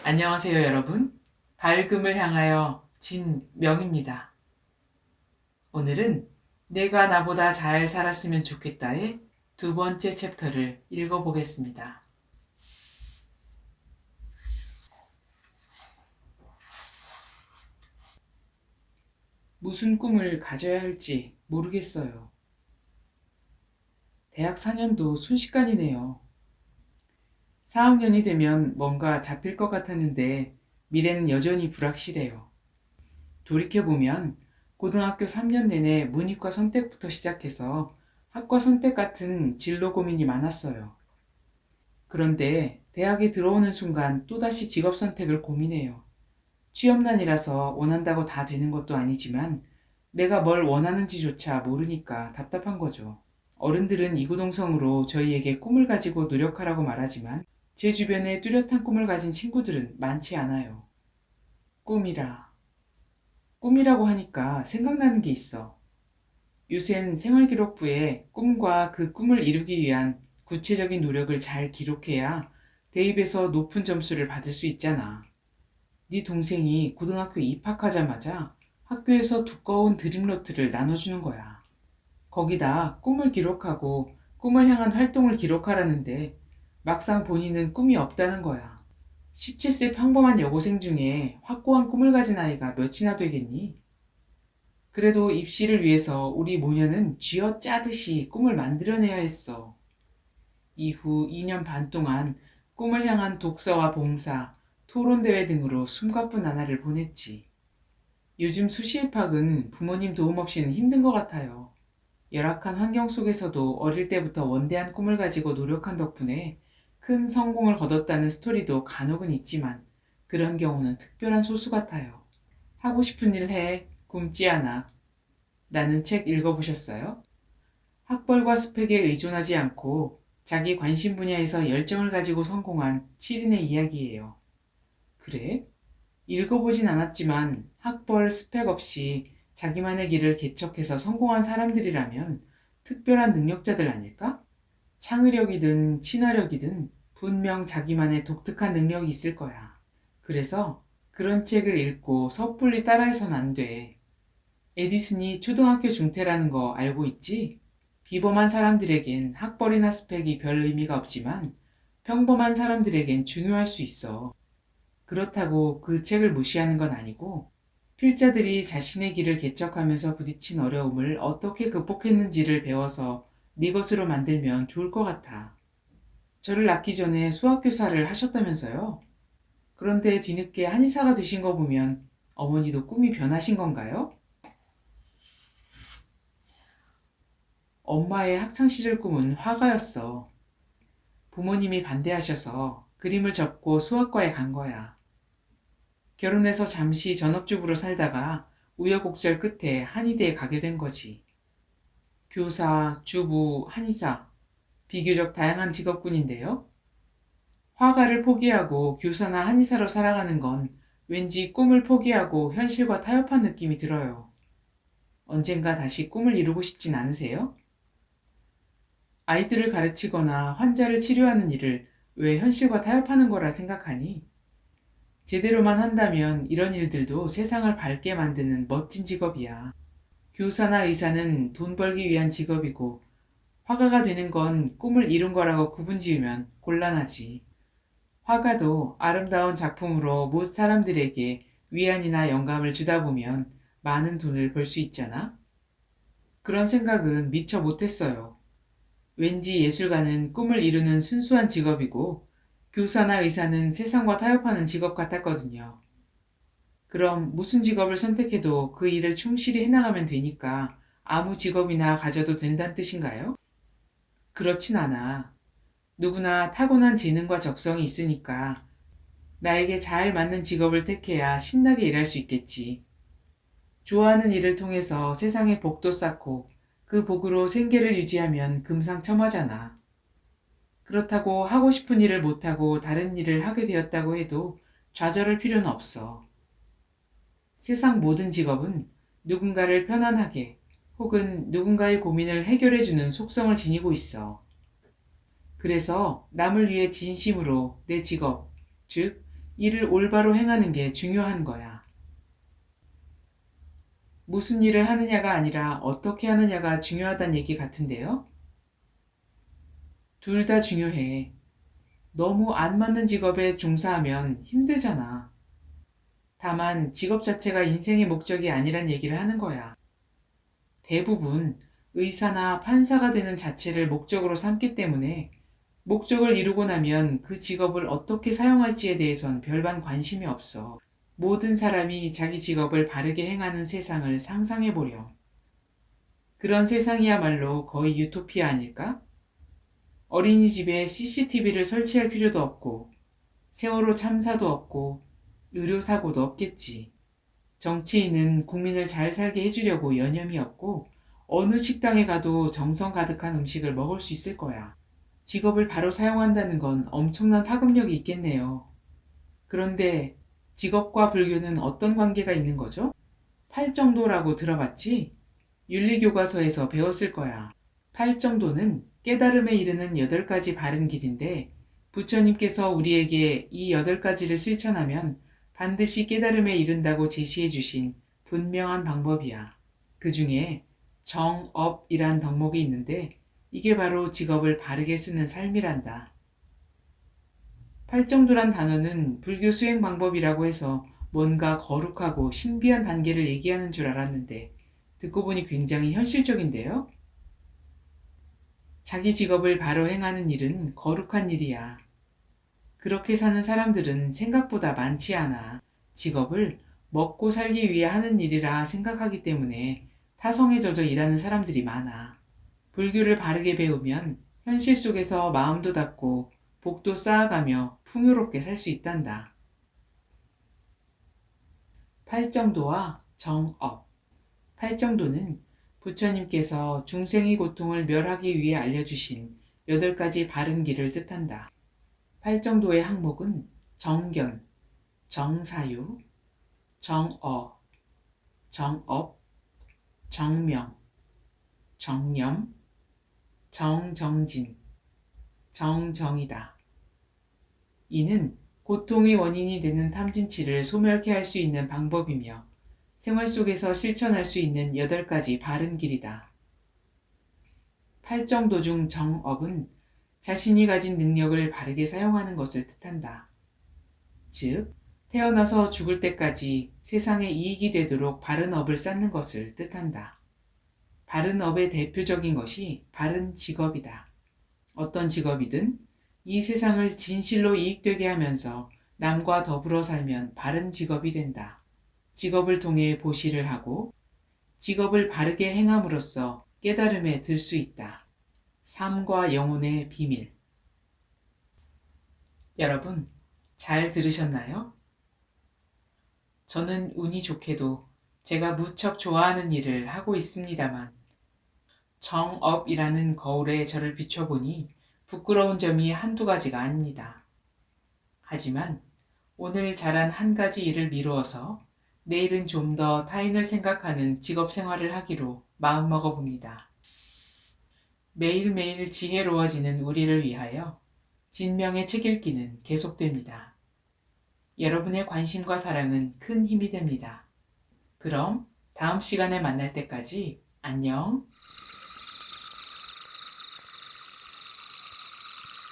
안녕하세요, 여러분. 밝음을 향하여 진명입니다. 오늘은 내가 나보다 잘 살았으면 좋겠다의 두 번째 챕터를 읽어보겠습니다. 무슨 꿈을 가져야 할지 모르겠어요. 대학 4년도 순식간이네요. 4학년이 되면 뭔가 잡힐 것 같았는데 미래는 여전히 불확실해요. 돌이켜보면 고등학교 3년 내내 문이과 선택부터 시작해서 학과 선택 같은 진로 고민이 많았어요. 그런데 대학에 들어오는 순간 또다시 직업 선택을 고민해요. 취업난이라서 원한다고 다 되는 것도 아니지만 내가 뭘 원하는지조차 모르니까 답답한 거죠. 어른들은 이구동성으로 저희에게 꿈을 가지고 노력하라고 말하지만 제 주변에 뚜렷한 꿈을 가진 친구들은 많지 않아요. 꿈이라. 꿈이라고 하니까 생각나는 게 있어. 요샌 생활기록부에 꿈과 그 꿈을 이루기 위한 구체적인 노력을 잘 기록해야 대입에서 높은 점수를 받을 수 있잖아. 네 동생이 고등학교 입학하자마자 학교에서 두꺼운 드림노트를 나눠주는 거야. 거기다 꿈을 기록하고 꿈을 향한 활동을 기록하라는데 막상 본인은 꿈이 없다는 거야. 17세 평범한 여고생 중에 확고한 꿈을 가진 아이가 몇이나 되겠니? 그래도 입시를 위해서 우리 모녀는 쥐어 짜듯이 꿈을 만들어내야 했어. 이후 2년 반 동안 꿈을 향한 독서와 봉사, 토론대회 등으로 숨가쁜 나날을 보냈지. 요즘 수시입학은 부모님 도움 없이는 힘든 것 같아요. 열악한 환경 속에서도 어릴 때부터 원대한 꿈을 가지고 노력한 덕분에 큰 성공을 거뒀다는 스토리도 간혹은 있지만 그런 경우는 특별한 소수 같아요. 하고 싶은 일 해, 굶지 않아. 라는 책 읽어보셨어요? 학벌과 스펙에 의존하지 않고 자기 관심 분야에서 열정을 가지고 성공한 7인의 이야기예요. 그래? 읽어보진 않았지만 학벌, 스펙 없이 자기만의 길을 개척해서 성공한 사람들이라면 특별한 능력자들 아닐까? 창의력이든 친화력이든 분명 자기만의 독특한 능력이 있을 거야. 그래서 그런 책을 읽고 섣불리 따라해선 안 돼. 에디슨이 초등학교 중퇴라는 거 알고 있지? 비범한 사람들에겐 학벌이나 스펙이 별 의미가 없지만 평범한 사람들에겐 중요할 수 있어. 그렇다고 그 책을 무시하는 건 아니고 필자들이 자신의 길을 개척하면서 부딪힌 어려움을 어떻게 극복했는지를 배워서 네 것으로 만들면 좋을 것 같아. 저를 낳기 전에 수학교사를 하셨다면서요? 그런데 뒤늦게 한의사가 되신 거 보면 어머니도 꿈이 변하신 건가요? 엄마의 학창시절 꿈은 화가였어. 부모님이 반대하셔서 그림을 접고 수학과에 간 거야. 결혼해서 잠시 전업주부로 살다가 우여곡절 끝에 한의대에 가게 된 거지. 교사, 주부, 한의사, 비교적 다양한 직업군인데요. 화가를 포기하고 교사나 한의사로 살아가는 건 왠지 꿈을 포기하고 현실과 타협한 느낌이 들어요. 언젠가 다시 꿈을 이루고 싶진 않으세요? 아이들을 가르치거나 환자를 치료하는 일을 왜 현실과 타협하는 거라 생각하니? 제대로만 한다면 이런 일들도 세상을 밝게 만드는 멋진 직업이야. 교사나 의사는 돈 벌기 위한 직업이고 화가가 되는 건 꿈을 이룬 거라고 구분 지으면 곤란하지. 화가도 아름다운 작품으로 못 사람들에게 위안이나 영감을 주다 보면 많은 돈을 벌 수 있잖아? 그런 생각은 미처 못했어요. 왠지 예술가는 꿈을 이루는 순수한 직업이고 교사나 의사는 세상과 타협하는 직업 같았거든요. 그럼 무슨 직업을 선택해도 그 일을 충실히 해나가면 되니까 아무 직업이나 가져도 된다는 뜻인가요? 그렇진 않아. 누구나 타고난 재능과 적성이 있으니까 나에게 잘 맞는 직업을 택해야 신나게 일할 수 있겠지. 좋아하는 일을 통해서 세상에 복도 쌓고 그 복으로 생계를 유지하면 금상첨화잖아. 그렇다고 하고 싶은 일을 못하고 다른 일을 하게 되었다고 해도 좌절할 필요는 없어. 세상 모든 직업은 누군가를 편안하게 혹은 누군가의 고민을 해결해주는 속성을 지니고 있어. 그래서 남을 위해 진심으로 내 직업, 즉 일을 올바로 행하는 게 중요한 거야. 무슨 일을 하느냐가 아니라 어떻게 하느냐가 중요하다는 얘기 같은데요? 둘 다 중요해. 너무 안 맞는 직업에 종사하면 힘들잖아. 다만 직업 자체가 인생의 목적이 아니란 얘기를 하는 거야. 대부분 의사나 판사가 되는 자체를 목적으로 삼기 때문에 목적을 이루고 나면 그 직업을 어떻게 사용할지에 대해선 별반 관심이 없어. 모든 사람이 자기 직업을 바르게 행하는 세상을 상상해보렴. 그런 세상이야말로 거의 유토피아 아닐까? 어린이집에 CCTV를 설치할 필요도 없고, 세월호 참사도 없고, 의료사고도 없겠지. 정치인은 국민을 잘 살게 해주려고 여념이 없고, 어느 식당에 가도 정성 가득한 음식을 먹을 수 있을 거야. 직업을 바로 사용한다는 건 엄청난 파급력이 있겠네요. 그런데 직업과 불교는 어떤 관계가 있는 거죠? 팔정도라고 들어봤지? 윤리교과서에서 배웠을 거야. 팔정도는 깨달음에 이르는 8가지 바른 길인데 부처님께서 우리에게 이 8가지를 실천하면 반드시 깨달음에 이른다고 제시해 주신 분명한 방법이야. 그 중에 정업이란 덕목이 있는데 이게 바로 직업을 바르게 쓰는 삶이란다. 팔정도란 단어는 불교 수행 방법이라고 해서 뭔가 거룩하고 신비한 단계를 얘기하는 줄 알았는데 듣고 보니 굉장히 현실적인데요? 자기 직업을 바로 행하는 일은 거룩한 일이야. 그렇게 사는 사람들은 생각보다 많지 않아. 직업을 먹고 살기 위해 하는 일이라 생각하기 때문에 타성에 젖어 일하는 사람들이 많아. 불교를 바르게 배우면 현실 속에서 마음도 닫고 복도 쌓아가며 풍요롭게 살 수 있단다. 팔정도와 정업. 팔정도는 부처님께서 중생의 고통을 멸하기 위해 알려주신 8가지 바른 길을 뜻한다. 팔정도의 항목은 정견, 정사유, 정어, 정업, 정명, 정념, 정정진, 정정이다. 이는 고통의 원인이 되는 탐진치를 소멸케 할 수 있는 방법이며 생활 속에서 실천할 수 있는 8가지 바른 길이다. 팔정도 중 정업은 자신이 가진 능력을 바르게 사용하는 것을 뜻한다. 즉, 태어나서 죽을 때까지 세상에 이익이 되도록 바른 업을 쌓는 것을 뜻한다. 바른 업의 대표적인 것이 바른 직업이다. 어떤 직업이든 이 세상을 진실로 이익되게 하면서 남과 더불어 살면 바른 직업이 된다. 직업을 통해 보시를 하고 직업을 바르게 행함으로써 깨달음에 들 수 있다. 삶과 영혼의 비밀. 여러분, 잘 들으셨나요? 저는 운이 좋게도 제가 무척 좋아하는 일을 하고 있습니다만 정업이라는 거울에 저를 비춰보니 부끄러운 점이 한두 가지가 아닙니다. 하지만 오늘 잘한 한 가지 일을 미루어서 내일은 좀 더 타인을 생각하는 직업 생활을 하기로 마음먹어 봅니다. 매일매일 지혜로워지는 우리를 위하여 진명의 책 읽기는 계속됩니다. 여러분의 관심과 사랑은 큰 힘이 됩니다. 그럼 다음 시간에 만날 때까지 안녕.